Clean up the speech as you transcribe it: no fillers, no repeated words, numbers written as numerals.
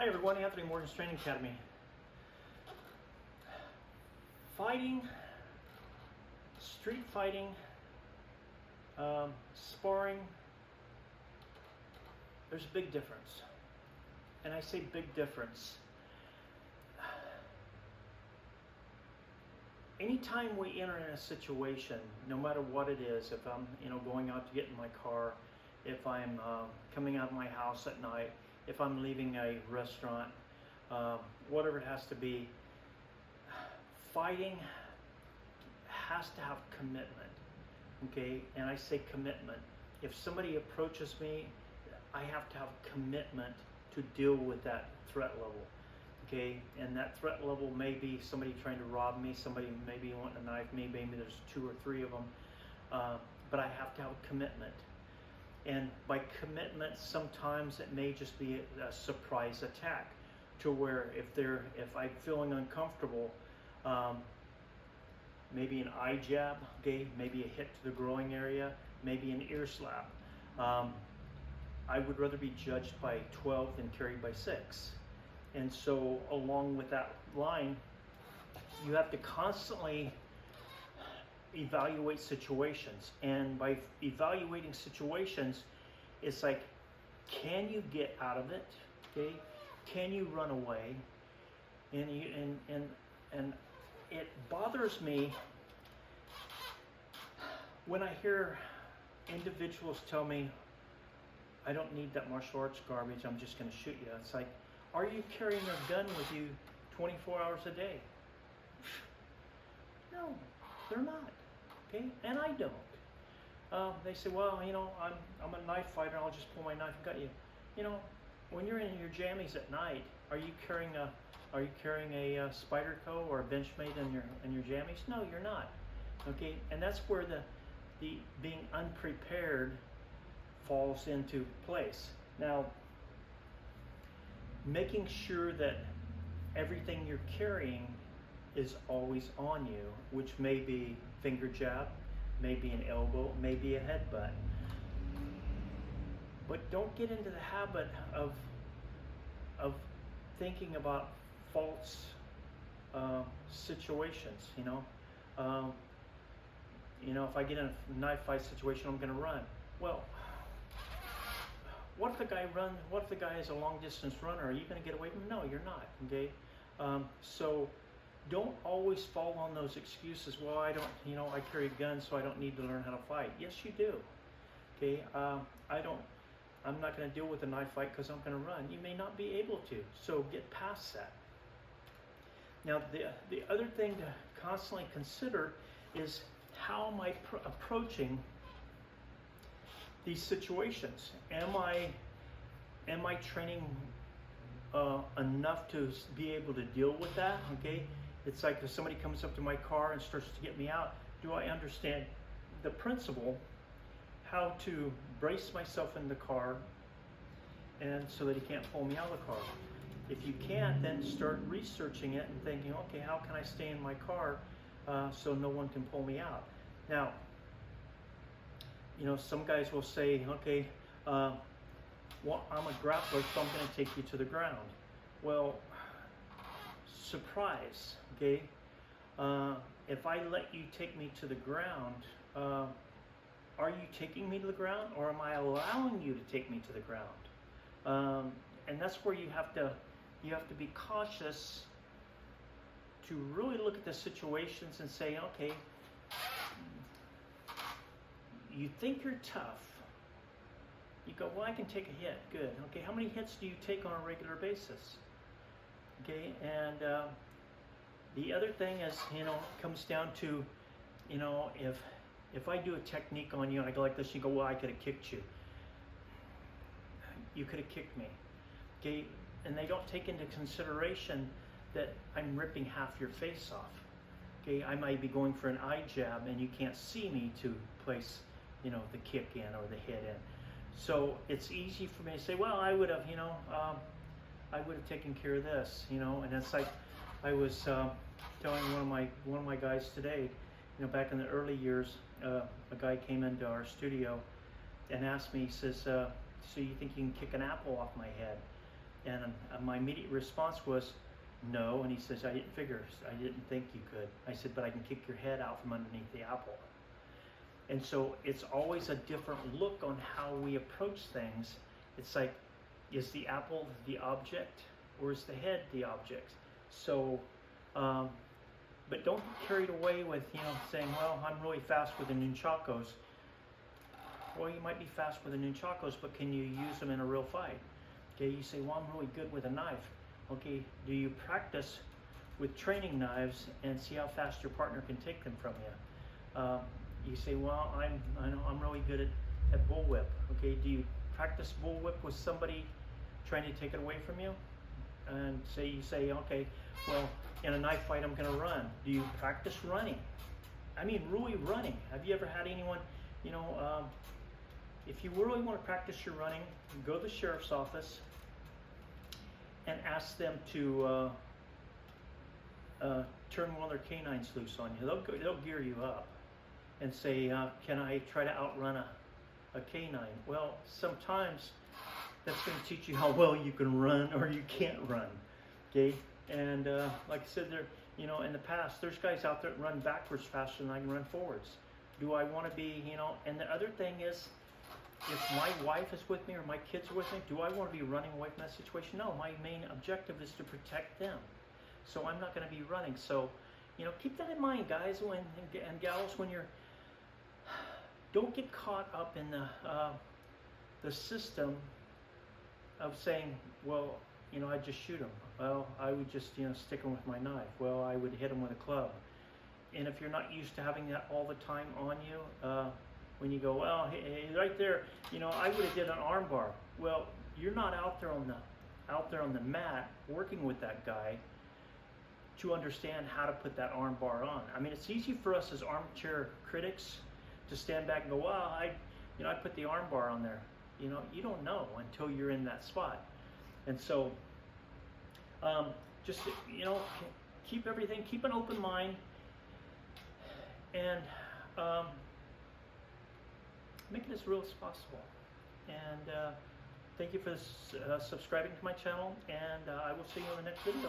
Hi everyone, Anthony Morgan's Training Academy. Fighting, street fighting, sparring, there's a big difference. And I say big difference. Anytime we enter in a situation, no matter what it is, if I'm going out to get in my car, if I'm coming out of my house at night, if I'm leaving a restaurant, whatever it has to be, fighting has to have commitment, okay? And I say commitment. If somebody approaches me, I have to have commitment to deal with that threat level, okay? And that threat level may be somebody trying to rob me, somebody maybe wanting to knife me, maybe there's 2 or 3 of them, but I have to have a commitment. And by commitment, sometimes it may just be a surprise attack, to where if I'm feeling uncomfortable, maybe an eye jab, okay, maybe a hit to the groin area, maybe an ear slap. I would rather be judged by 12 than carried by 6. And so along with that line, you have to constantly evaluate situations. And by evaluating situations, it's like, can you get out of it? Okay, can you run away? And it bothers me when I hear individuals tell me, I don't need that martial arts garbage, I'm just going to shoot you. It's like, are you carrying a gun with you 24 hours a day? No, they're not. Okay, and I don't. They say, well, I'm a knife fighter. I'll just pull my knife and cut you. When you're in your jammies at night, are you carrying a Spyderco or a Benchmade in your jammies? No, you're not. Okay, and that's where the being unprepared falls into place. Now, making sure that everything you're carrying is always on you, which may be finger jab, maybe an elbow, maybe a headbutt. But don't get into the habit of thinking about false situations. If I get in a knife fight situation, I'm going to run. Well, what if the guy is a long distance runner? Are you going to get away from him? No, you're not. Okay, so don't always fall on those excuses. Well, I carry a gun, so I don't need to learn how to fight. Yes, you do. Okay, I'm not going to deal with a knife fight because I'm going to run. You may not be able to, so get past that. Now, the other thing to constantly consider is, how am I approaching these situations? Am I training enough to be able to deal with that? Okay, it's like if somebody comes up to my car and starts to get me out, do I understand the principle, how to brace myself in the car, and so that he can't pull me out of the car? If you can't, then start researching it and thinking, okay, how can I stay in my car so no one can pull me out? Now, some guys will say, okay, well, I'm a grappler, so I'm going to take you to the ground. Well, surprise, okay? If I let you take me to the ground, are you taking me to the ground, or am I allowing you to take me to the ground? And that's where you have to be cautious to really look at the situations and say, okay, you think you're tough. You go, well, I can take a hit. Good. Okay, how many hits do you take on a regular basis? Okay, and the other thing is, comes down to, if I do a technique on you and I go like this, you go, well, I could have kicked you. You could have kicked me. Okay, and they don't take into consideration that I'm ripping half your face off. Okay, I might be going for an eye jab and you can't see me to place, the kick in or the hit in. So it's easy for me to say, well, I would have, I would have taken care of this, and it's like I was telling one of my guys today, back in the early years, a guy came into our studio and asked me, he says, so you think you can kick an apple off my head? And my immediate response was, no. And he says, I didn't figure, I didn't think you could. I said, but I can kick your head out from underneath the apple. And so it's always a different look on how we approach things. It's like, is the apple the object, or is the head the object? So, but don't get carried away with, saying, well, I'm really fast with the nunchakos. Well, you might be fast with the nunchakos, but can you use them in a real fight? Okay, you say, well, I'm really good with a knife. Okay, do you practice with training knives and see how fast your partner can take them from you? You say, well, I know I'm really good at bullwhip. Okay, do you practice bullwhip with somebody trying to take it away from you? And you say, okay, well, in a knife fight, I'm going to run. Do you practice running? I mean, really running. Have you ever had anyone, if you really want to practice your running, go to the sheriff's office and ask them to turn one of their canines loose on you. They'll gear you up and say, can I try to outrun a canine? Well, sometimes that's going to teach you how well you can run or you can't run. Okay, and like I said, there, in the past, there's guys out there that run backwards faster than I can run forwards. Do I want to be, And the other thing is, if my wife is with me or my kids are with me, do I want to be running away from that situation? No, my main objective is to protect them. So I'm not going to be running. So, keep that in mind, guys and gals, when you're, don't get caught up in the system of saying, well, I'd just shoot them. Well, I would just, stick them with my knife. Well, I would hit them with a club. And if you're not used to having that all the time on you, when you go, well, hey, right there, I would have did an arm bar. Well, you're not out there on the mat working with that guy to understand how to put that arm bar on. I mean, it's easy for us as armchair critics to stand back and go, well, I put the arm bar on there. You don't know until you're in that spot. And so, just, keep an open mind, and make it as real as possible. And thank you for subscribing to my channel, and I will see you in the next video.